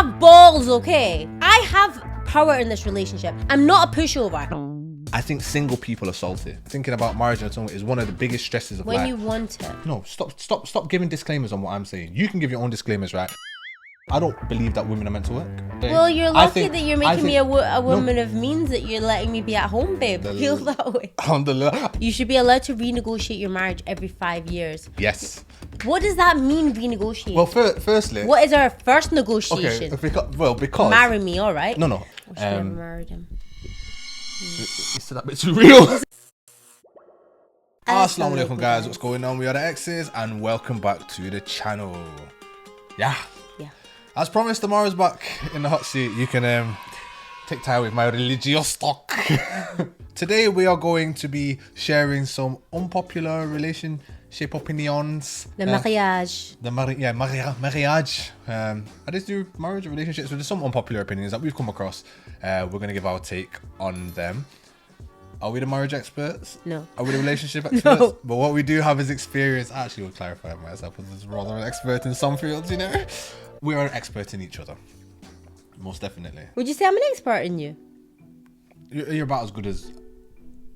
have balls, okay? I have power in this relationship. I'm not a pushover. I think single people are salty. Thinking about marriage and is one of the biggest stresses of life. When you want it. No, stop giving disclaimers on what I'm saying. You can give your own disclaimers, right? I don't believe that women are meant to work. Well, you're lucky that you're making me a woman of means, that you're letting me be at home, babe. Feel that way. You should be allowed to renegotiate your marriage every 5 years. Yes. What does that mean, renegotiate? Well, firstly... What is our first negotiation? Okay, because... Marry me, all right? No. I should never married him. It's that bit too real. Assalamu alaikum, guys. What's going on? We are the Exes, and welcome back to the channel. Yeah. As promised, tomorrow's back in the hot seat. You can take time with my religious talk. Today we are going to be sharing some unpopular relationship opinions. The mariage. Mariage. I just do marriage and relationships, but there's some unpopular opinions that we've come across. We're going to give our take on them. Are we the marriage experts? No. Are we the relationship experts? No. But what we do have is experience. I actually will clarify myself as rather an expert in some fields, you know. We are an expert in each other. Most definitely. Would you say I'm an expert in you? You're about as good as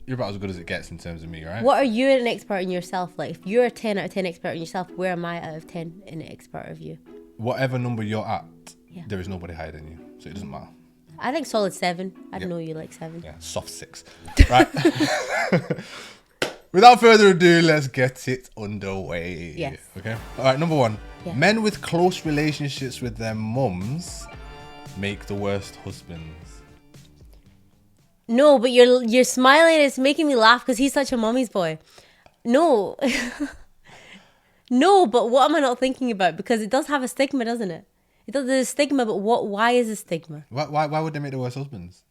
it gets in terms of me, right? What are you an expert in yourself? Like, if you're a 10 out of 10 expert in yourself, where am I out of 10 an expert of you? Whatever number you're at, there is nobody higher than you. So it doesn't matter. I think solid 7. I know you like 7. Yeah, soft 6. Right. Without further ado, let's get it underway. Yes. Okay. All right. Number 1. Yeah. Men with close relationships with their mums make the worst husbands. No, but you're smiling. It's making me laugh because he's such a mummy's boy. No. No, but what am I not thinking about? Because it does have a stigma, doesn't it? There's a stigma, but why is a stigma? Why would they make the worst husbands?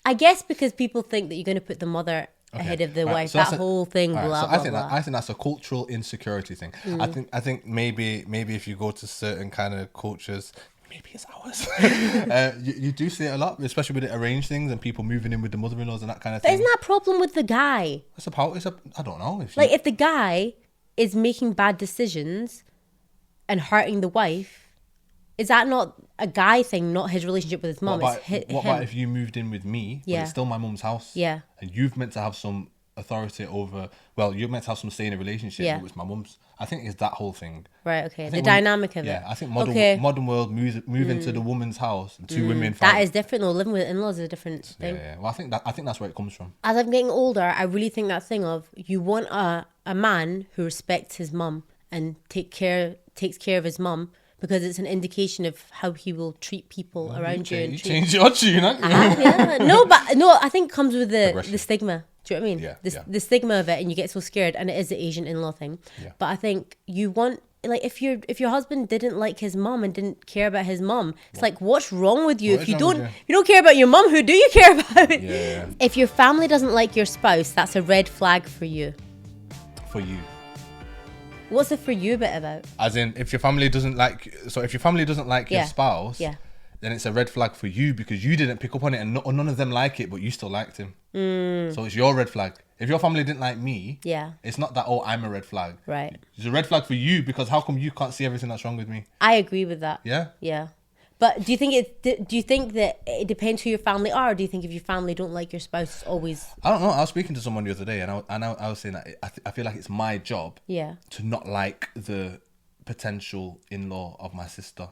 I guess because people think that you're going to put the mother ahead of the wife. So that whole thing, blah. I think that's a cultural insecurity thing. I think maybe if you go to certain kind of cultures, maybe it's ours. you do see it a lot, especially with the arranged things and people moving in with the mother-in-laws and that kind of thing. But isn't that a problem with the guy? I don't know. If the guy is making bad decisions and hurting the wife, is that not a guy thing, not his relationship with his mum? What about if you moved in with me, but it's still my mum's house? Yeah. And you've meant to have some authority over, you're meant to have some say in a relationship, but it's my mum's. I think it's that whole thing. Right, okay. The dynamic of it. Yeah, I think modern world move into the woman's house, and two women fight. That is different though. Living with in-laws is a different thing. Yeah. Well, I think that's where it comes from. As I'm getting older, I really think that thing of you want a man who respects his mum and takes care of his mum, because it's an indication of how he will treat people around you. And change your tune, huh? Yeah. No, I think it comes with the stigma. Do you know what I mean? Yeah. The stigma of it, and you get so scared, and it is the Asian in-law thing. Yeah. But I think you want, like, if your husband didn't like his mum and didn't care about his mum, it's like, what's wrong with you? If you don't care about your mum, who do you care about? Yeah. If your family doesn't like your spouse, that's a red flag for you. For you. What's the for you bit about? As in, if your family doesn't like your spouse, then it's a red flag for you because you didn't pick up on it and none of them like it, but you still liked him. So it's your red flag. If your family didn't like me, it's not that, I'm a red flag. Right. It's a red flag for you because how come you can't see everything that's wrong with me? I agree with that. Yeah? Yeah. But do you think that it depends who your family are, or do you think if your family don't like your spouse, it's always... I don't know. I was speaking to someone the other day and I was saying that I feel like it's my job to not like the potential in-law of my sister.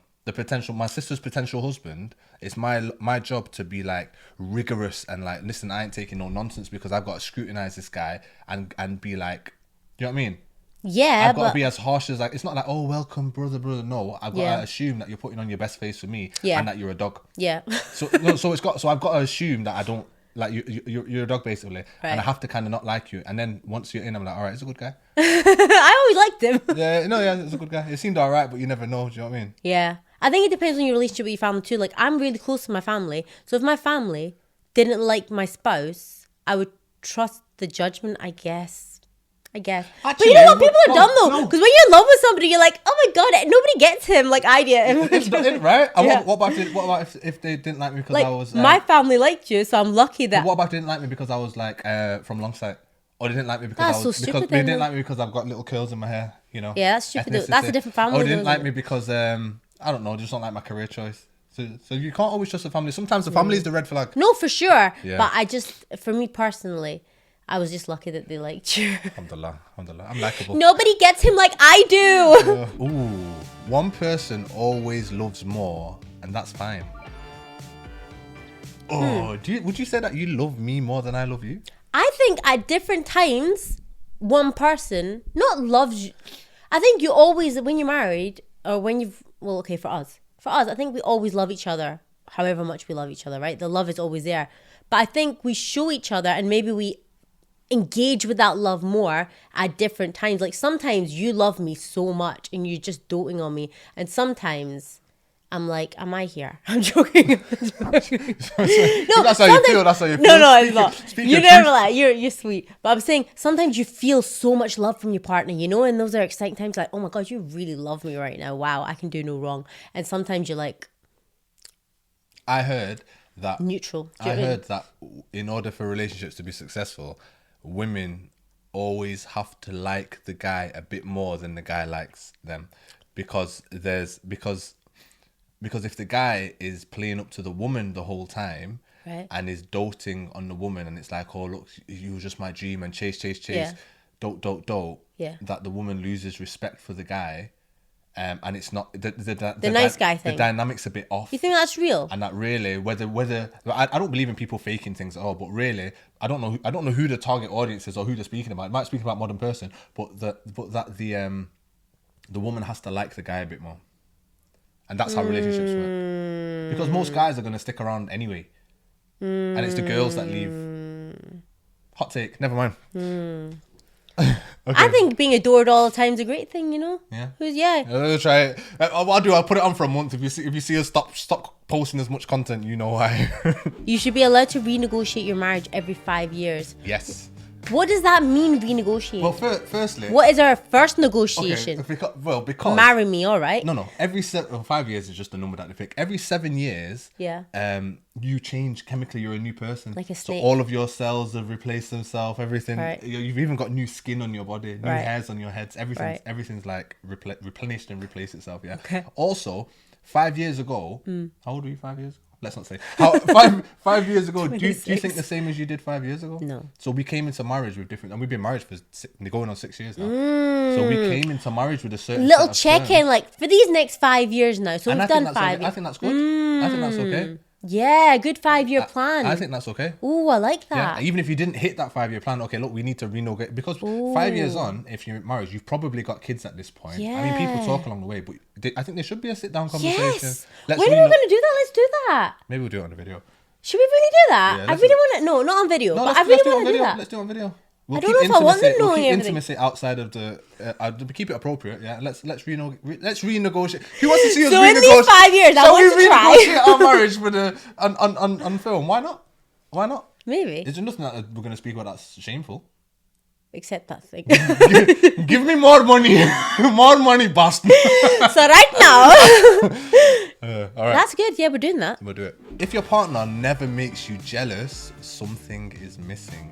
My sister's potential husband. It's my job to be like rigorous and like, listen, I ain't taking no nonsense because I've got to scrutinize this guy and be like, you know what I mean? Yeah, I've got to be as harsh as like, it's not like, oh, welcome, brother. No, I've got to assume that you're putting on your best face for me and that you're a dog. Yeah. So I've got to assume that I don't like you're a dog basically, and I have to kind of not like you. And then once you're in, I'm like, all right, he's a good guy. I always liked him. Yeah, he's a good guy. It seemed all right, but you never know. Do you know what I mean? Yeah, I think it depends on your relationship with your family too. Like, I'm really close to my family, so if my family didn't like my spouse, I would trust the judgment, I guess. Actually, but you know what? People are dumb though, because when you're in love with somebody, you're like, oh my god, nobody gets him like I get him. Right? And what about if they didn't like me because I was... my family liked you, so I'm lucky that... What about if they didn't like me because I was like from Longsight? Or they didn't like me because that's I was... so stupid they didn't like me because I've got little curls in my hair, you know? Yeah, that's stupid. That's a different family. Or they didn't like me because I don't know, just don't like my career choice. So you can't always trust the family. Sometimes the family is the red flag. No, for sure. Yeah. But for me personally, I was just lucky that they liked you. Alhamdulillah. I'm likable. Nobody gets him like I do. One person always loves more, and that's fine. Would you say that you love me more than I love you? I think at different times, one person not loves you. I think you always, when you're married, or when you've, well, okay, for us, I think we always love each other, however much we love each other, right? The love is always there. But I think we show each other, and maybe we engage with that love more at different times. Like sometimes you love me so much and you're just doting on me, and sometimes I'm like, am I here? I'm joking. No, that's how you feel. That's how you feel. No, it's not. You never like, you're sweet. But I'm saying sometimes you feel so much love from your partner, you know, and those are exciting times. Like, oh my God, you really love me right now. Wow, I can do no wrong. And sometimes you're like, I heard that neutral. That in order for relationships to be successful, women always have to like the guy a bit more than the guy likes them, because if the guy is playing up to the woman the whole time, right, and is doting on the woman, and it's like, oh look, you were just my dream, and chase, yeah, dote, yeah, that the woman loses respect for the guy, and it's not the nice guy thing. The dynamic's a bit off. You think that's real? And that really, whether I don't believe in people faking things at all, but really, I don't know who the target audience is or who they're speaking about. It might speak about modern person, but the woman has to like the guy a bit more. And that's how relationships work. Because most guys are going to stick around anyway. And it's the girls that leave. Hot take. Never mind. Okay. I think being adored all the time is a great thing, you know? Yeah. Yeah. Try it. What I'll do, I'll put it on for a month. If you see us stop posting as much content, you know why. You should be allowed to renegotiate your marriage every 5 years. Yes. What does that mean, renegotiate? Well, firstly, what is our first negotiation? Okay, because marry me, all right? No. Every 5 years is just a number that they pick. Every 7 years, yeah, you change chemically. You're a new person. Like a snake. So all of your cells have replaced themselves. Everything. Right. You've even got new skin on your body, new right, hairs on your heads. Everything's like replenished and replaced itself. Yeah. Okay. Also, 5 years ago, how old were you 5 years ago? Let's not say. Five years ago, do you think the same as you did 5 years ago? No. So we came into marriage with different, and we've been married for going on 6 years now. So we came into marriage with a certain little check-in, like for these next 5 years now. So we've done 5 years. I think that's good. I think that's okay. Yeah, good 5 year plan. I think that's okay. Ooh, I like that. Yeah, even if you didn't hit that 5 year plan, okay, look, we need to renegotiate, because 5 years on, if you're married, you've probably got kids at this point. Yeah. I mean, people talk along the way, but I think there should be a sit down conversation. Yes. When are we going to do that? Let's do that. Maybe we'll do it on the video. Should we really do that? Yeah, I really want to. No, not on video. No, but I really want to do that. Let's do it on video. I don't know if I want them knowing keep everything. Intimacy outside of the. Keep it appropriate. Yeah. Let's renegotiate. Who wants to see us so renegotiate? in these 5 years, I want to try. Renegotiate our marriage with on film. Why not? Maybe. Is there nothing that we're going to speak about that's shameful? Except that thing. Give me more money. More money, bastard. So right now. All right. That's good. Yeah, we're doing that. We'll do it. If your partner never makes you jealous, something is missing.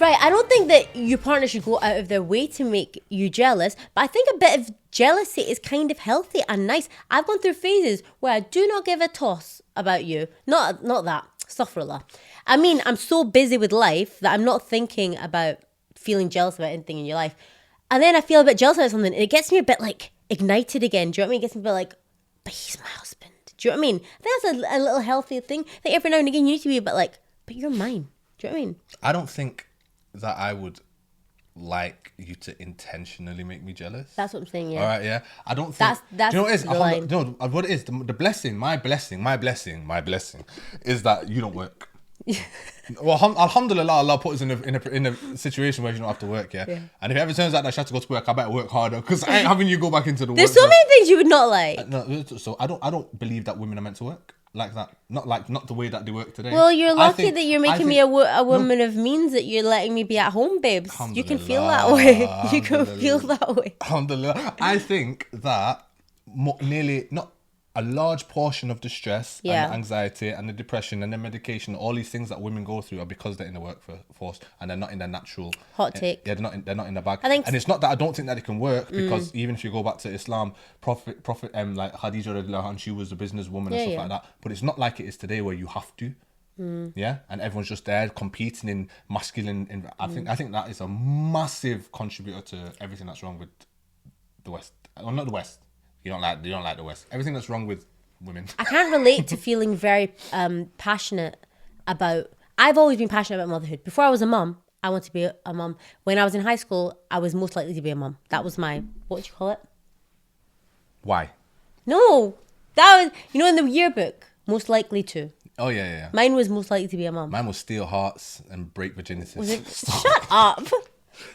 Right, I don't think that your partner should go out of their way to make you jealous, but I think a bit of jealousy is kind of healthy and nice. I've gone through phases where I do not give a toss about you. Not that. Astaghfirullah. I mean, I'm so busy with life that I'm not thinking about feeling jealous about anything in your life. And then I feel a bit jealous about something, and it gets me a bit like ignited again. Do you know what I mean? It gets me a bit like, but he's my husband. Do you know what I mean? I think that's a little healthy thing. I think every now and again you need to be a bit like, but you're mine. Do you know what I mean? I don't think that I would like you to intentionally make me jealous. That's what I'm saying, yeah. All right, yeah. I don't think... That's you know what it is? the line. No, what it is, the blessing, my blessing is that you don't work. Well, alhamdulillah, Allah put us in a situation where you don't have to work, yeah? And if it ever turns out that she has to go to work, I better work harder, because I ain't having you go back into the work. There's so many things you would not like. No, so I don't believe that women are meant to work like that. Not the way that they work today. Well, you're lucky that you're making me a woman of means, that you're letting me be at home, babes. You can feel that way. You can feel that way. Alhamdulillah. I think that nearly, not a large portion of the stress and Yeah. the anxiety and the depression and the medication, all these things that women go through are because they're in the workforce and they're not in their natural. Hot take. Yeah, they're not in the bag. I think and it's not that I don't think that it can work, because even if you go back to Islam, Prophet like Khadija radiallahu anha, she was a businesswoman and stuff like that. But it's not like it is today where you have to. Yeah, and everyone's just there competing in masculine. I think that is a massive contributor to everything that's wrong with the West. Well, not the West. You don't like the West. Everything that's wrong with women. I can't relate to feeling very passionate about. I've always been passionate about motherhood. Before I was a mum, I wanted to be a mum. When I was in high school, I was most likely to be a mum. That was my, what would you call it? Why? No, that was, in the yearbook, most likely to. Oh yeah. Mine was most likely to be a mum. Mine was steal hearts and break virginities. Was it? Shut up.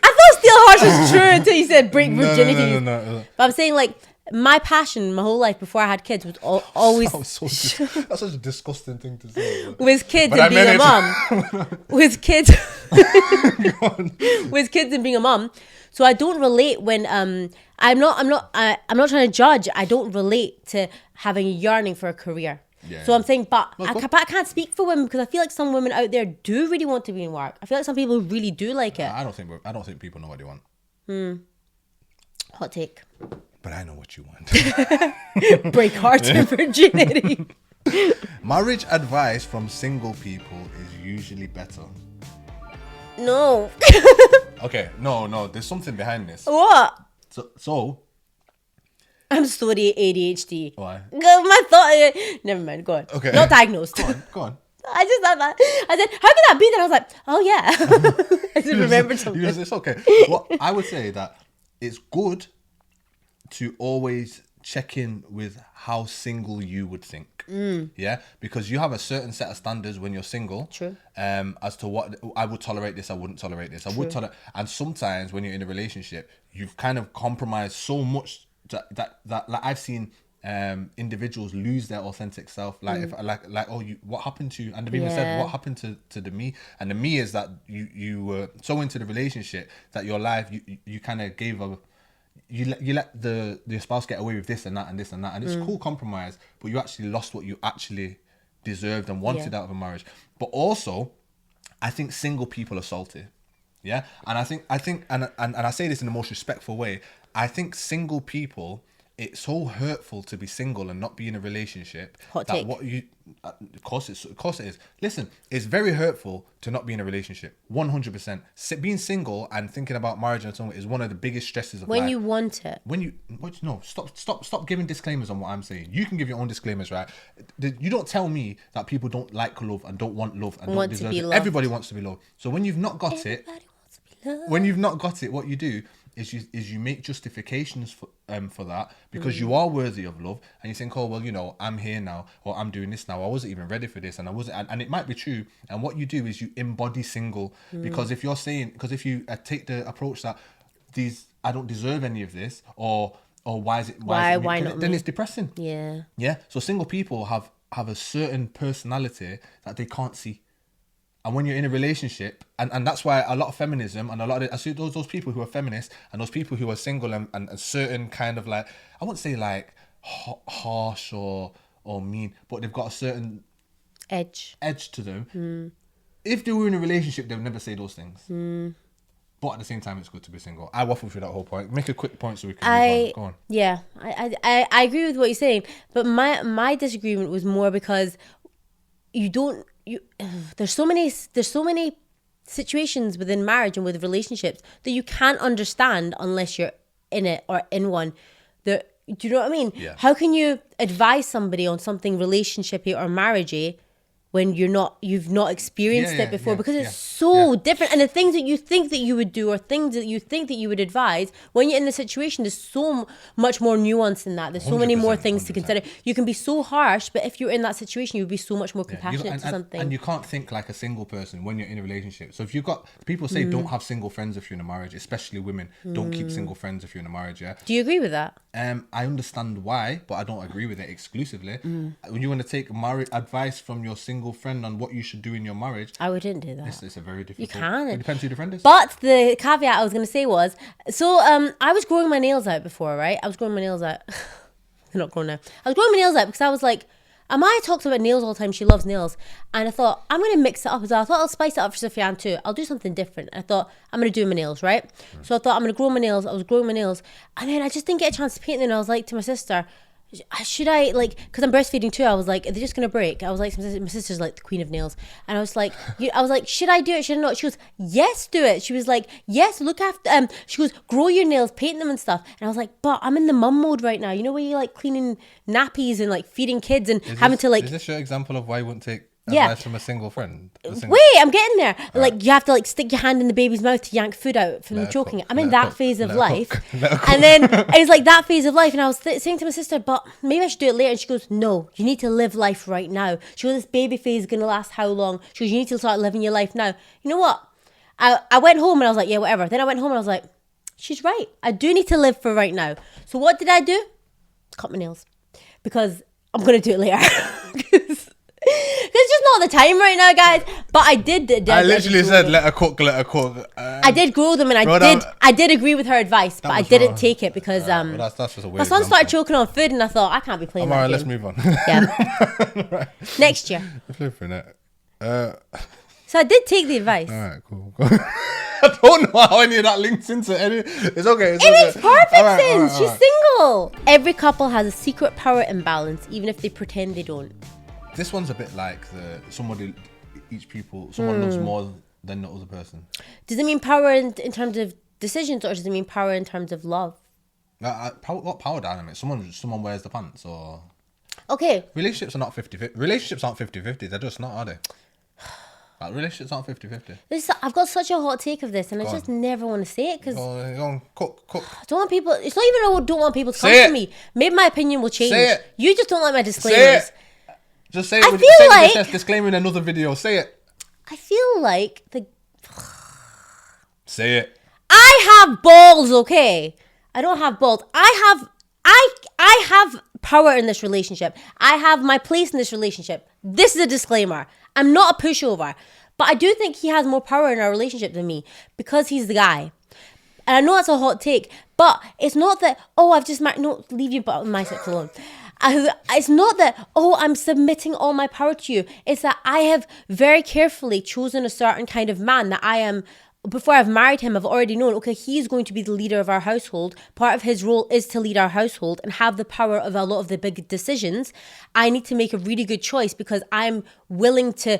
I thought steal hearts was true until you said break virginity. No. But I'm saying, like, my passion my whole life before I had kids was always That's such a disgusting thing to say. with kids and being a mum. With kids with kids and being a mum. So I don't relate when I'm not trying to judge. I don't relate to having a yearning for a career. Yeah. So I'm saying, but I can't speak for women, because I feel like some women out there do really want to be in work. I feel like some people really do like it. I don't think people know what they want. Hot take. But I know what you want. Break hearts and virginity. Marriage advice from single people is usually better. No. Okay, no. There's something behind this. What? So. I'm sorry, ADHD. Why? My thought. Never mind. Go on. Okay. Not diagnosed. Go on. I just thought that. I said, how can that be? Then I was like, oh yeah. I just remembered something. It's okay. Well, I would say that it's good to always check in with how single you would think. Yeah, because you have a certain set of standards when you're single. True. As to what I would tolerate this, I wouldn't tolerate this. I would tolerate, and sometimes when you're in a relationship, you've kind of compromised so much that like I've seen individuals lose their authentic self. Like if what happened to you? And they've even said, what happened to the me? And the me is that you were so into the relationship that your life you kind of gave a. You let the spouse get away with this and that and this and that, and it's cool compromise, but you actually lost what you actually deserved and wanted out of a marriage. But also, I think single people are salty, yeah. And I think and I say this in the most respectful way. I think single people, it's so hurtful to be single and not be in a relationship. Hot that take. What you, of course it is. Listen, it's very hurtful to not be in a relationship. 100%. Being single and thinking about marriage and so on is one of the biggest stresses of life. When you want it. Stop giving disclaimers on what I'm saying. You can give your own disclaimers, right? You don't tell me that people don't like love and don't want love and don't deserve it. Loved. Everybody wants to be loved. So when you've not got it, what you do is you make justifications for that, because you are worthy of love, and you think, oh well, I'm here now, or I'm doing this now. I wasn't even ready for this, and I wasn't, and it might be true. And what you do is you embody single, because if you take the approach that I don't deserve any of this, or why not? Then it's depressing. Yeah. So single people have a certain personality that they can't see. And when you're in a relationship, and that's why a lot of feminism and a lot of I see those people who are feminists and those people who are single and a certain kind of, like, I wouldn't say like harsh or mean, but they've got a certain edge to them. If they were in a relationship, they would never say those things. But at the same time, it's good to be single. I waffled through that whole point. Make a quick point so we can move on. Go on. Yeah, I agree with what you're saying, but my disagreement was more because there's so many situations within marriage and with relationships that you can't understand unless you're in it or in one. Do you know what I mean? Yeah. How can you advise somebody on something relationshipy or marriagey when you've not experienced it before, because it's so different, and the things that you think that you would do or things that you think that you would advise when you're in the situation, there's so much more nuance than that. There's so many more things 100%. To consider. You can be so harsh, but if you're in that situation, you'd be so much more compassionate to something. And you can't think like a single person when you're in a relationship. So if you've got, people say don't have single friends if you're in a marriage, especially women. Don't keep single friends if you're in a marriage. Yeah. Do you agree with that? I understand why, but I don't agree with it exclusively. When you want to take marriage advice from your single friend on what you should do in your marriage, I wouldn't do that. It's a very difficult. You can. It depends who the friend is. But the caveat I was going to say was, so I was growing my nails out before, right? I was growing my nails out. They're not grown now. I was growing my nails out because I was like, Amaya talks about nails all the time. She loves nails. And I thought, I'm going to mix it up as well. I thought I'll spice it up for Sufyan too. I'll do something different. I thought, I'm going to do my nails, right? So I thought, I'm going to grow my nails. I was growing my nails. And then I just didn't get a chance to paint them. And I was like to my sister, should I, like, because I'm breastfeeding too, I was like, are they just going to break? I was like, my sister's like the queen of nails. And I was like, should I do it? Should I not? She goes, yes, do it. She was like, yes, look after, she goes, grow your nails, paint them and stuff. And I was like, but I'm in the mum mode right now. You know where you're like cleaning nappies and like feeding kids and having to like. Is this your example of why you wouldn't take advice from a single friend? Wait, I'm getting there. Like you have to like stick your hand in the baby's mouth to yank food out from them choking. I'm in that phase of life. And then it's like that phase of life. And I was saying to my sister, but maybe I should do it later. And she goes, no, you need to live life right now. She goes, this baby phase is going to last how long? She goes, you need to start living your life now. You know what? I went home and I was like, yeah, whatever. Then I went home and I was like, she's right. I do need to live for right now. So what did I do? Cut my nails. Because I'm going to do it later. It's just not the time right now, guys. But I did. I literally said, let her cook. I did grow them, and I did agree with her advice, but I didn't take it because that's just a weird my son started choking on food, and I thought I can't be playing. Alright, let's move on. Yeah. Right. Next year. So I did take the advice. All right, cool. I don't know how any of that links into any. It's okay. It makes perfect sense. She's single. Every couple has a secret power imbalance, even if they pretend they don't. This one's a bit like someone loves more than the other person. Does it mean power in terms of decisions, or does it mean power in terms of love? What power dynamic? Someone wears the pants, or okay. Relationships are not 50-50. Relationships aren't 50-50. They're just not, are they? Like, relationships aren't 50-50. I've got such a hot take of this, and I just never want to say it because go on, cook. I don't want people. It's not even I don't want people to come to me. Maybe my opinion will change. Say it. You just don't like my disclaimers. Say it. Just say it. I feel like disclaimer in another video. Say it. I feel like Say it. I have balls, okay? I don't have balls. I have power in this relationship. I have my place in this relationship. This is a disclaimer. I'm not a pushover. But I do think he has more power in our relationship than me because he's the guy. And I know that's a hot take, but it's not that, I've just married. No, leave you but my sex alone. It's not that, I'm submitting all my power to you. It's that I have very carefully chosen a certain kind of man that I am. Before I've married him, I've already known, okay, he's going to be the leader of our household. Part of his role is to lead our household and have the power of a lot of the big decisions. I need to make a really good choice because I'm willing to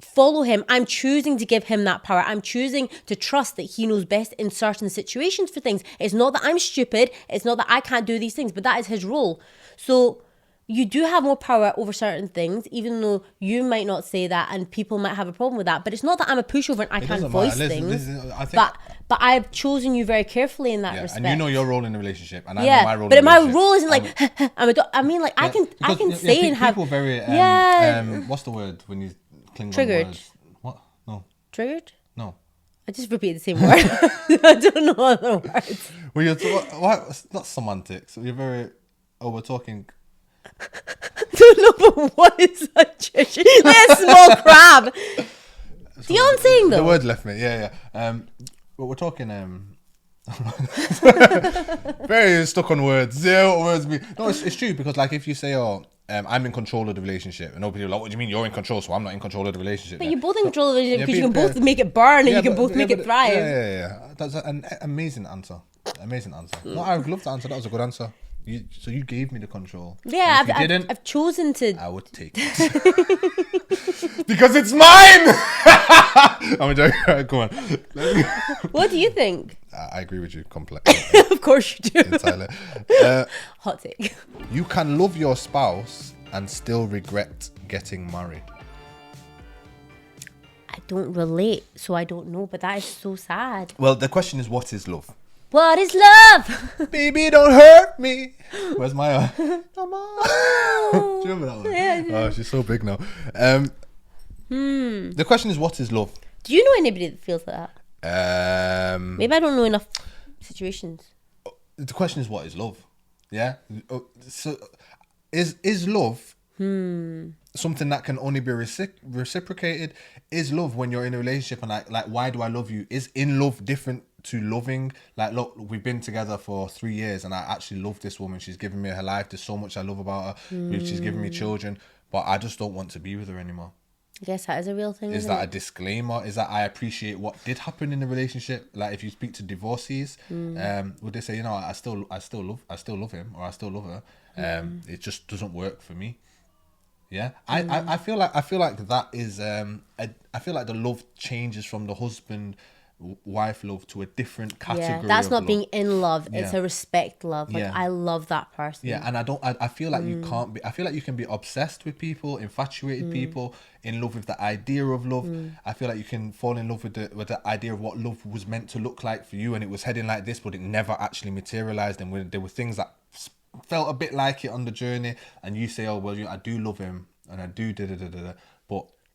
follow him. I'm choosing to give him that power. I'm choosing to trust that he knows best in certain situations for things. It's not that I'm stupid. It's not that I can't do these things, but that is his role. So you do have more power over certain things, even though you might not say that and people might have a problem with that. But it's not that I'm a pushover and I can't voice things. But I've chosen you very carefully in that respect. And you know your role in the relationship, and I know my role. But in the my role isn't like I can say and have people very what's the word when you cling triggered? On words? What? No. Triggered? No. I just repeated the same word. I don't know other words. Well, what? Not semantics. You're very. We're talking. I don't know, but what is such a small crab? Do you know what I'm saying though? The word left me. Yeah. But we're talking. Very stuck on words. Yeah, what words mean? No, it's true because like if you say, I'm in control of the relationship, and nobody like, what do you mean you're in control? So I'm not in control of the relationship. But you're both in control of the relationship because you can both make it burn and you can both make it thrive. Yeah. That's an amazing answer. No, I would love to answer. That was a good answer. So you gave me the control. Yeah, I've chosen to. I would take it because it's mine. I'm joking. Go on. What do you think? I agree with you completely. Of course you do. Entirely. Hot take. You can love your spouse and still regret getting married. I don't relate, so I don't know. But that is so sad. Well, the question is, what is love? What is love? Baby, don't hurt me. Where's Maya? Come on. Do you remember that one? Yeah. Oh, she's so big now. The question is, what is love? Do you know anybody that feels like that? Maybe I don't know enough situations. The question is, what is love? Yeah. So, is love Something that can only be reciprocated is love. When you're in a relationship and like why do I love you? Is in love different to loving? Like, look, we've been together for 3 years and I actually love this woman. She's given me her life. There's so much I love about her. She's given me children, but I just don't want to be with her anymore. I guess that is a real thing. Is that a disclaimer? Is that I appreciate what did happen in the relationship? Like, if you speak to divorcees, would they say, you know, I still love him or I still love her? It just doesn't work for me. Yeah, I feel like that is I feel like the love changes from the husband wife love to a different category. That's not love. being in love. It's a respect love. Like, I love that person. Yeah, and I feel like you can't be. I feel like you can be obsessed with people, infatuated people, in love with the idea of love. I feel like you can fall in love with the idea of what love was meant to look like for you, and it was heading like this, but it never actually materialized. And when there were things that felt a bit like it on the journey, and you say, oh well, I do love him and I do but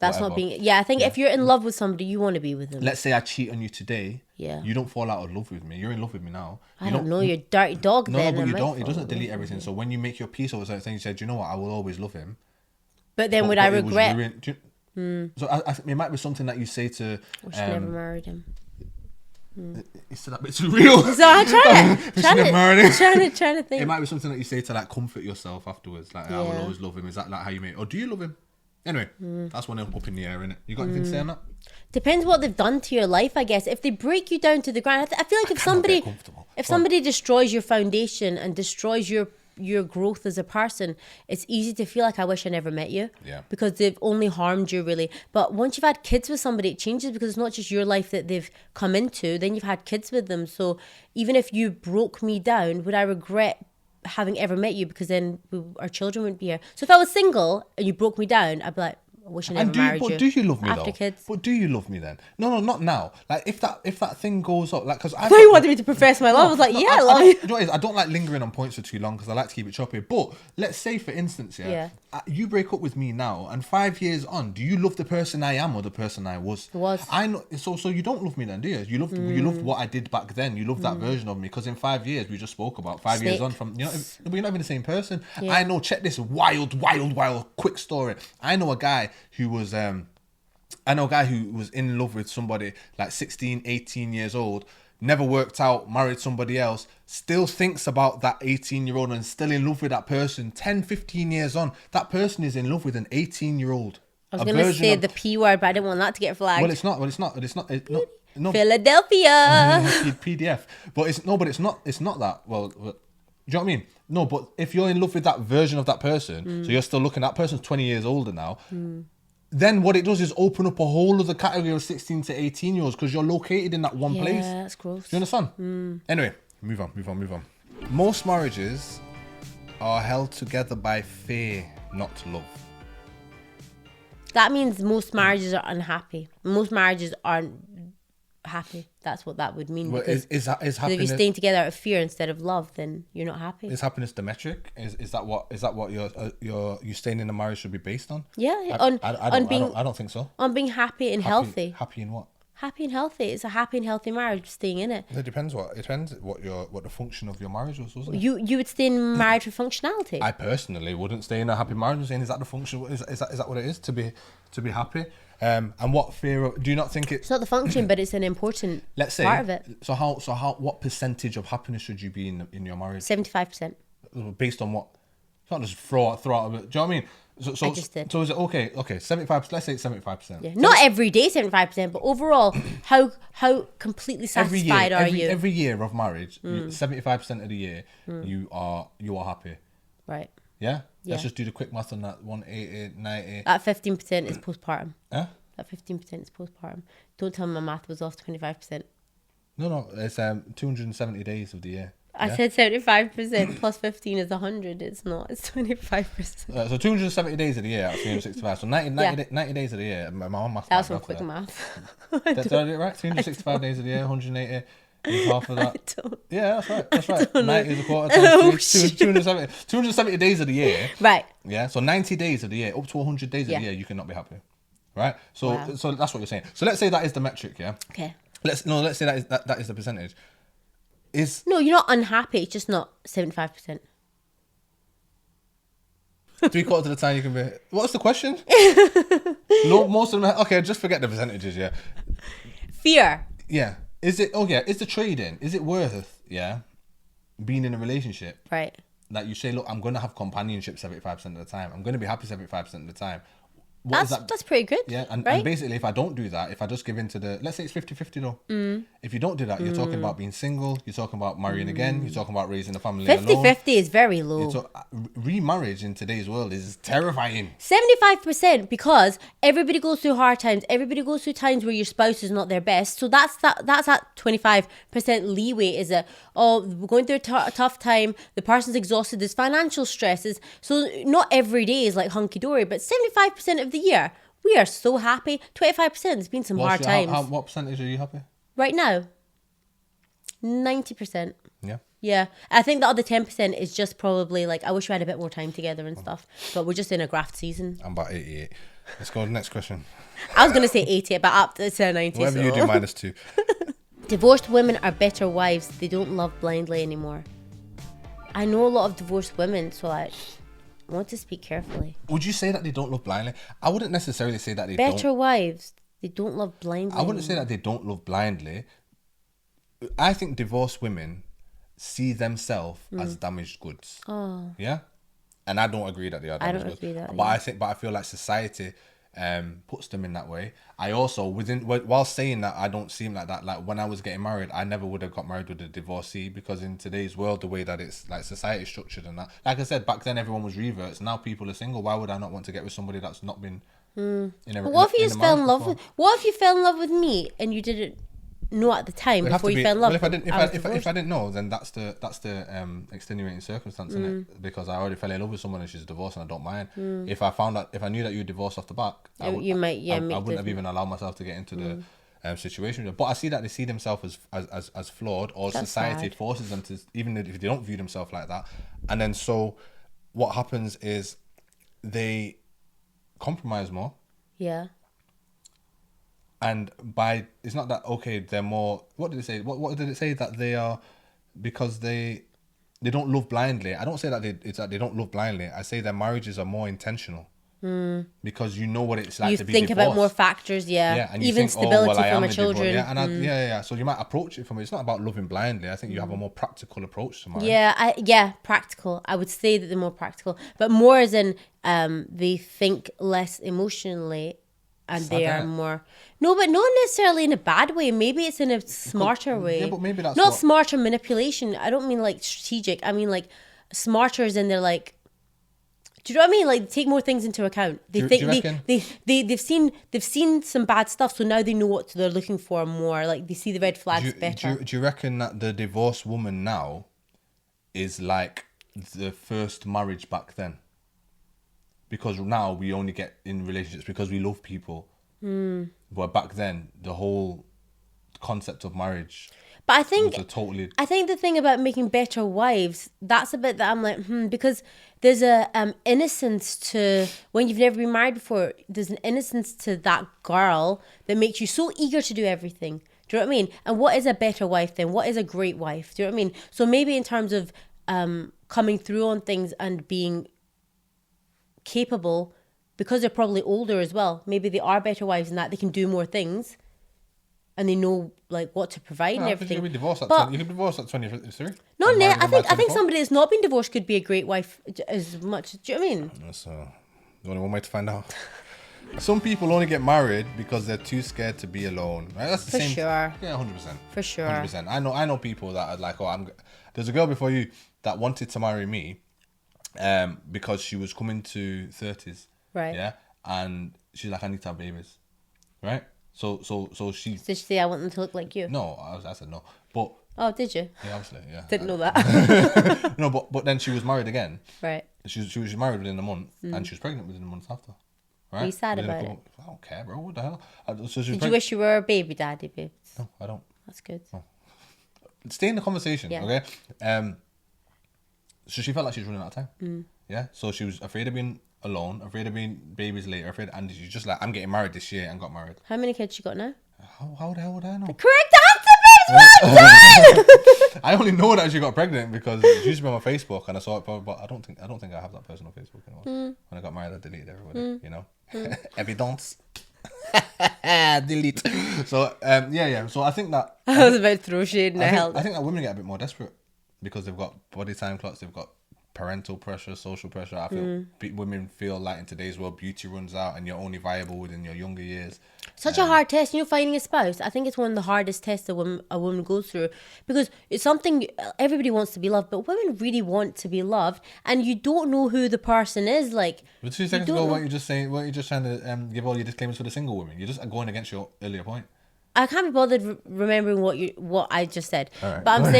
that's whatever. Not being I think if you're in love with somebody, you want to be with them. Let's say I cheat on you today, you don't fall out of love with me, you're in love with me now. I don't know, you're a dirty dog. No, but you don't, it doesn't delete everything. So when you make your peace over something, you said, you know what, I will always love him, but then would I regret so it might be something that you say to wish I never married him. It's still a bit too real. So I'm trying to think. It might be something that you say to like comfort yourself afterwards. Like, I will always love him. Is that like how you make? Or do you love him? Anyway, that's one up in the air, innit? You got anything to say on that? Depends what they've done to your life, I guess. If they break you down to the ground, I feel like if somebody destroys your foundation and destroys your growth as a person, it's easy to feel like I wish I never met you. Yeah. Because they've only harmed you, really. But once you've had kids with somebody, it changes, because it's not just your life that they've come into, then you've had kids with them. So even if you broke me down, would I regret having ever met you? Because then our children wouldn't be here. So if I was single and you broke me down, I'd be like, I wish I never married you. But do you love me after though? Kids? But do you love me then? No, not now. Like if that thing goes up, like because I thought you wanted me to profess my love. I was like, I love you. You know what it is? I don't like lingering on points for too long because I like to keep it choppy. But let's say, for instance, you break up with me now, and 5 years on, do you love the person I am or the person I was? I know. So you don't love me then, do you? You loved what I did back then. You loved that version of me, because in 5 years we just spoke about 5 years on from we're not even the same person. Yeah. I know. Check this wild quick story. I know a guy who was in love with somebody like 16, 18 years old, never worked out, married somebody else, still thinks about that 18-year-old and still in love with that person 10, 15 years on. That person is in love with an 18-year-old. I was going to say the P word, but I didn't want that to get flagged. Well, it's not. No. Philadelphia. PDF. But it's not that. Well, do you know what I mean? No, but if you're in love with that version of that person, so you're still looking, that person's 20 years older now, then what it does is open up a whole other category of 16 to 18 year olds, because you're located in that one place. Yeah, that's gross. Do you understand? Anyway, move on. Most marriages are held together by fear, not love. That means most marriages are unhappy. Most marriages aren't happy. That's what that would mean. Well, is happiness, if you're staying together out of fear instead of love, then you're not happy. Is happiness the metric? Is that what you staying in a marriage should be based on? Yeah, I don't think so. On being happy and healthy. Happy in what? Happy and healthy. It's a happy and healthy marriage, staying in it. It depends what the function of your marriage was, wasn't it? You would stay in marriage for functionality. I personally wouldn't stay in a happy marriage. I'm saying, is that the function? Is that what it is to be happy? And what fear do you not think it's not the function, but it's an important part of it. So what percentage of happiness should you be in your marriage? 75%. Based on what? It's not just throw out. Do you know what I mean? So is it okay? 75%. Let's say 75%. Yeah. Not every day 75%, but overall, how completely satisfied are you? Every year of marriage, 75% of the year, you are happy. Right. Yeah? Let's just do the quick math on that. 180, 90. That 15% is postpartum. Huh? That 15% is postpartum. Don't tell me my math was off 25%. No, it's 270 days of the year. I said 75% plus 15 is 100. It's not. It's 25%. So 270 days of the year out of 365. So 90 days of the year. My mum math. That was some quick math. Did I do it right? 365 days of the year, 180 is half of that. Yeah, that's right. 90 is a quarter. 270 days of the year. Right. Yeah, so 90 days of the year, up to 100 days of the year, you cannot be happy. Right? So that's what you're saying. So let's say that is the metric, yeah? Okay. Let's say that is the percentage. No, you're not unhappy. It's just not 75%. 3/4 of the time you can be. What's the question? Most of them. Okay, just forget the percentages. Yeah. Fear. Yeah. Is it? Oh yeah. Is the trading? Is it worth? Yeah. Being in a relationship. Right. Like you say, look, I'm going to have companionship 75% of the time. I'm going to be happy 75% of the time. That's pretty good. Yeah, and basically, if I don't do that, if I just give in to let's say it's 50-50 though. If you don't do that, you're talking about being single, you're talking about marrying again, you're talking about raising a family 50-50 is very low. Remarriage in today's world is terrifying. 75% because everybody goes through hard times. Everybody goes through times where your spouse is not their best. So that's at 25% leeway. Is it, we're going through a tough time. The person's exhausted. There's financial stresses. So not every day is like hunky-dory, but 75% of the year, we are so happy. 25%, there's been some hard times. What percentage are you happy? Right now, 90%. Yeah. Yeah. I think the other 10% is just probably like, I wish we had a bit more time together and stuff. But we're just in a graft season. I'm about 88. Let's go to the next question. I was going to say 80, but up to 90. Whatever you do, -2. Divorced women are better wives. They don't love blindly anymore. I know a lot of divorced women, so I want to speak carefully. Would you say that they don't love blindly? I wouldn't necessarily say that they don't. Better wives. They don't love blindly. I wouldn't say that they don't love blindly. I think divorced women see themselves as damaged goods. Oh. Yeah? And I don't agree that they are damaged goods. I don't agree that. But I feel like society puts them in that way. I also, while saying that, I don't seem like that. Like when I was getting married, I never would have got married with a divorcee, because in today's world, the way that it's like society structured and that, like I said, back then everyone was reverts. Now people are single. Why would I not want to get with somebody that's not been in a? What if you just fell in love with? What if you fell in love with me and you didn't know at the time before you fell in love? Well, if I didn't know, then that's the extenuating circumstance, isn't it? Because I already fell in love with someone and she's divorced and I don't mind. If I knew that you were divorced off the back, I wouldn't have even allowed myself to get into the situation. But I see that they see themselves as flawed, or that's society sad. Forces them to, even if they don't view themselves like that. And then so what happens is they compromise more. Yeah. And it's not that, okay, they're more, what did it say? What did it say? That they are, because they don't love blindly. I don't say that it's that they don't love blindly. I say their marriages are more intentional. Because you know what it's like to be divorced. You think about more factors, yeah. And even stability for my children. Yeah, So you might approach it from, it's not about loving blindly. I think you have a more practical approach to marriage. Yeah, practical. I would say that they're more practical. But more as in, they think less emotionally. And they are more... No, but not necessarily in a bad way. Maybe it's in a smarter way. Yeah, but maybe that's not smarter manipulation. I don't mean like strategic. I mean like smarter as in they're like... Do you know what I mean? Like take more things into account. They've seen some bad stuff, so now they know what they're looking for more. Like they see the red flags better. Do you reckon that the divorced woman now is like the first marriage back then? Because now we only get in relationships because we love people. But back then, the whole concept of marriage... But I think the thing about making better wives, that's a bit that I'm like, because there's a innocence to, when you've never been married before, there's an innocence to that girl that makes you so eager to do everything. Do you know what I mean? And what is a better wife then? What is a great wife? Do you know what I mean? So maybe in terms of coming through on things and being capable, because they're probably older as well, maybe they are better wives in that they can do more things. And they know like what to provide and everything. You can be divorced at 23. No, I think somebody that's not been divorced could be a great wife as much. Do you know what I mean? That's the only one way to find out. Some people only get married because they're too scared to be alone. Right? That's the same. For sure. Yeah, 100%. For sure. 100%. I know people that are like, there's a girl before you that wanted to marry me, because she was coming to 30s. Right. Yeah, and she's like, I need to have babies. Right. So she... Did she say I want them to look like you? No, I said no. But... Oh, did you? Yeah, obviously, yeah. Didn't know that. No, but then she was married again. Right. She was married within a month, and she was pregnant within a month after. Right? Are you sad about it? I don't care, bro. What the hell? Did you wish you were a baby daddy, babe? No, I don't. That's good. No. Stay in the conversation, okay? So she felt like she was running out of time. Yeah? So she was afraid of being... alone, afraid of being babies later, and she's just like, I'm getting married this year, and got married. How many kids she got now? How the hell would I know? The correct answer, baby! I only know that she got pregnant because she used to be on my Facebook and I saw it, but I don't think I have that person on Facebook anymore. When I got married, I deleted everybody. You know, evidence. Delete. So yeah. So I think that I was about to throw shade and I think that women get a bit more desperate because they've got body time clocks, they've got parental pressure, social pressure. I feel women feel like in today's world beauty runs out and you're only viable within your younger years. Such a hard test, finding a spouse. I think it's one of the hardest tests a woman goes through because it's something everybody wants to be loved, but women really want to be loved, and you don't know who the person is. Like, but 2 seconds ago, what you just saying? What you just trying to give all your disclaimers for the single women? You're just going against your earlier point. I can't be bothered remembering what I just said. Right. But I'm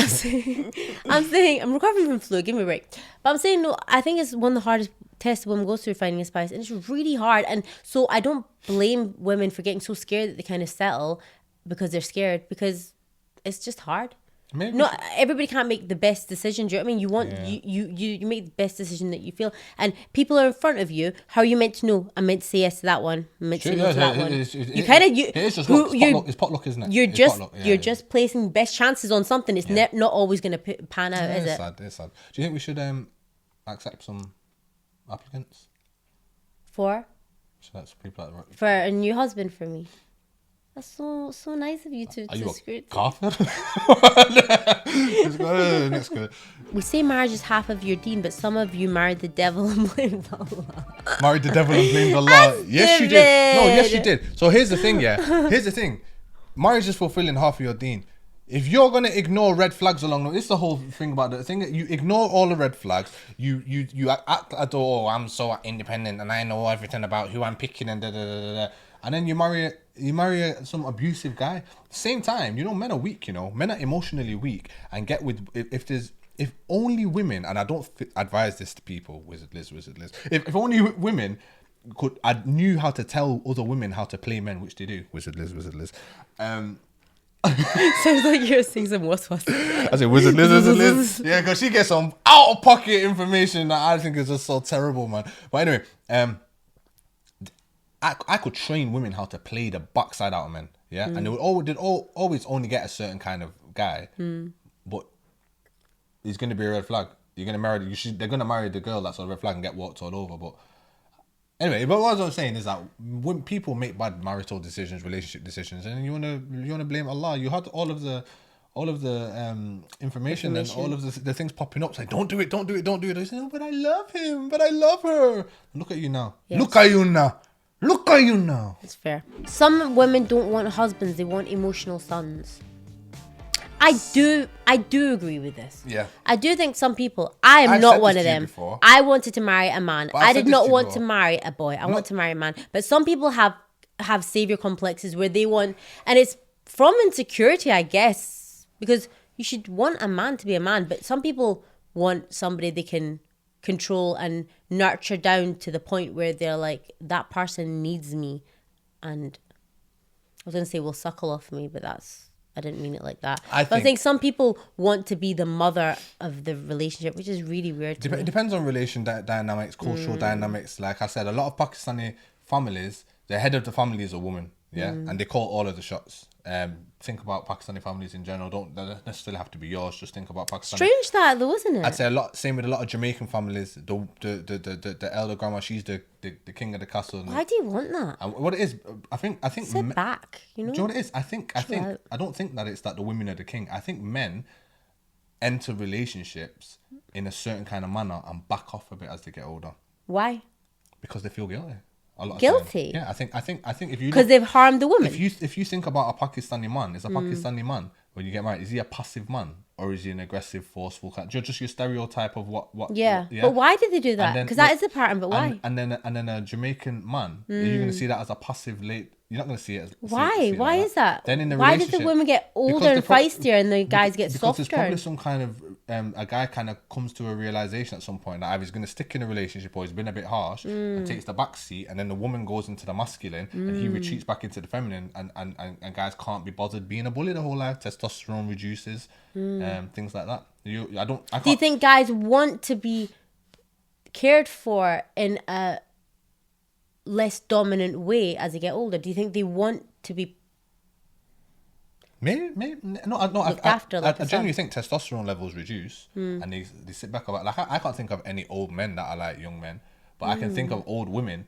saying, I'm recovering from flu. Give me a break. But I'm saying, no, I think it's one of the hardest tests a woman goes through, finding a spouse, and it's really hard. And so I don't blame women for getting so scared that they kind of settle because they're scared, because it's just hard. Maybe not everybody can't make the best decision. Do you know what I mean? You want you make the best decision that you feel, and people are in front of you. How are you meant to know? I'm meant to say yes to that one. I'm meant to say no to that one. You kind of it's potluck, isn't it? You're just placing best chances on something. It's not always going to pan out, is it? It's sad. Do you think we should accept some applicants for? So that's people that for a new husband for me. That's so nice of you to. Are you a kafir? Next good. We say marriage is half of your deen, but some of you married the devil and blamed Allah. Married the devil and blamed Allah. Yes, you did. No, yes, you did. So here's the thing, Here's the thing. Marriage is fulfilling half of your deen. If you're gonna ignore red flags along the way, this is the whole thing about the thing that you ignore all the red flags. You act like, oh, I'm so independent and I know everything about who I'm picking and and then you marry some abusive guy. Same time, men are weak. Men are emotionally weak and get with if only women, and I don't advise this to people. Wizard Liz. If only women knew how to tell other women how to play men, which they do. Wizard Liz. Sounds like you're saying some waswas. I say Wizard Liz. Yeah, because she gets some out of pocket information that I think is just so terrible, man. But anyway, I could train women how to play the backside out of men, and they'd always only get a certain kind of guy, but he's going to be a red flag. You're going to marry. They're going to marry the girl that's a red flag and get walked all over. But anyway, but what I was saying is that when people make bad marital decisions, relationship decisions, and you wanna blame Allah, you had all of the information and all of the things popping up saying don't do it. They say, no, but I love him, but I love her. Look at you now. Yes. Look at you now. It's fair. Some women don't want husbands; they want emotional sons. I do agree with this. Yeah. I do think some people. I've not one of them. I wanted to marry a man. I did not want to marry a boy. I want to marry a man. But some people have savior complexes where they want, and it's from insecurity, I guess, because you should want a man to be a man. But some people want somebody they can control and nurture down to the point where they're like, that person needs me, and I was gonna say will suckle off me, but I didn't mean it like that. I think some people want to be the mother of the relationship, which is really weird. It depends on relation dynamics, cultural dynamics. Like I said, a lot of Pakistani families, the head of the family is a woman, and they call all of the shots. Think about Pakistani families in general. Don't necessarily have to be yours. Just think about Pakistani. Strange that though, isn't it? I'd say a lot. Same with a lot of Jamaican families. The elder grandma, she's the king of the castle. Why do you want that? And what it is, I think. Sit back. Do you know what it is? I don't think that it's that the women are the king. I think men enter relationships in a certain kind of manner and back off a bit as they get older. Why? Because they feel guilty. Guilty? Yeah, I think if you because they've harmed the woman. If you think about a Pakistani man, is a Pakistani man when you get married, is he a passive man or is he an aggressive, forceful kind? Just your stereotype of what? Yeah. But why did they do that? Because that is the pattern. But why? And then a Jamaican man, are you going to see that as a passive late? You're not going to see it as why? Why is that? Then in the why did the women get older and feistier and the guys get softer? Because there's probably some kind of a guy kind of comes to a realization at some point that either he's going to stick in a relationship or he's been a bit harsh and takes the back seat, and then the woman goes into the masculine and he retreats back into the feminine, and guys can't be bothered being a bully the whole life. Testosterone reduces, things like that. Do you think guys want to be cared for in a less dominant way as they get older? Do you think they want to be Maybe no. I genuinely think testosterone levels reduce, and they sit back about. Like I can't think of any old men that are like young men, but I can think of old women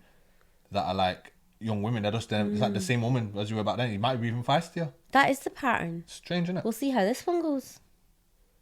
that are like young women. They're just it's like the same woman as you were back then. You might be even feistier. That is the pattern. Strange, isn't it? We'll see how this one goes.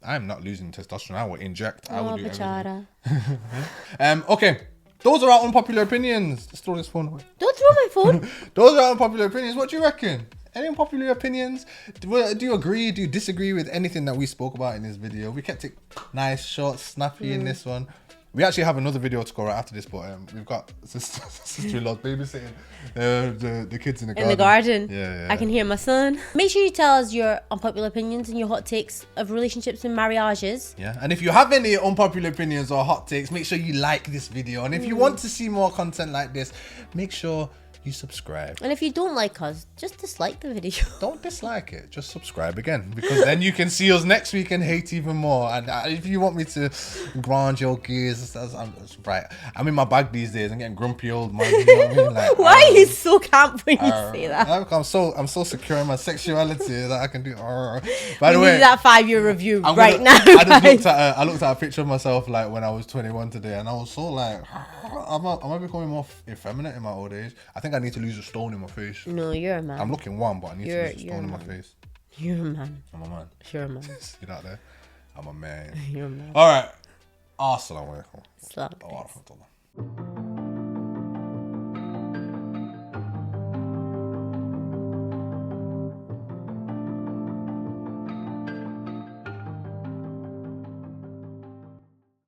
I'm not losing testosterone. I will inject. I will do bachara. everything. Okay. Those are our unpopular opinions. Just throw this phone away. Don't throw my phone. Those are our unpopular opinions. What do you reckon? Any unpopular opinions? Do you agree? Do you disagree with anything that we spoke about in this video? We kept it nice, short, snappy in this one. We actually have another video to go right after this, but we've got sister-in-law babysitting the kids in the garden. In the garden. Yeah. I can hear my son. Make sure you tell us your unpopular opinions and your hot takes of relationships and marriages. Yeah, and if you have any unpopular opinions or hot takes, make sure you like this video. And if you want to see more content like this, make sure you subscribe. And if you don't like us, just dislike the video. Don't dislike it, just subscribe again, because then you can see us next week and hate even more. And if you want me to grind your gears, that's right. I'm in my bag these days. I'm getting grumpy old man. You know what I mean? Like, why are you so camp when you say that? I'm so secure in my sexuality that I can do. By the way, need that 5-year review now. I looked at a picture of myself like when I was 21 today, and I was so like, am I becoming more effeminate in my old age? I think I need to lose a stone in my face. No, you're a man. I'm looking warm, but I need to lose a stone in my face. You're a man. I'm a man. You're a man. Get out there. I'm a man. You're a man. All right. Assalamu alaikum. Assalamu alaikum.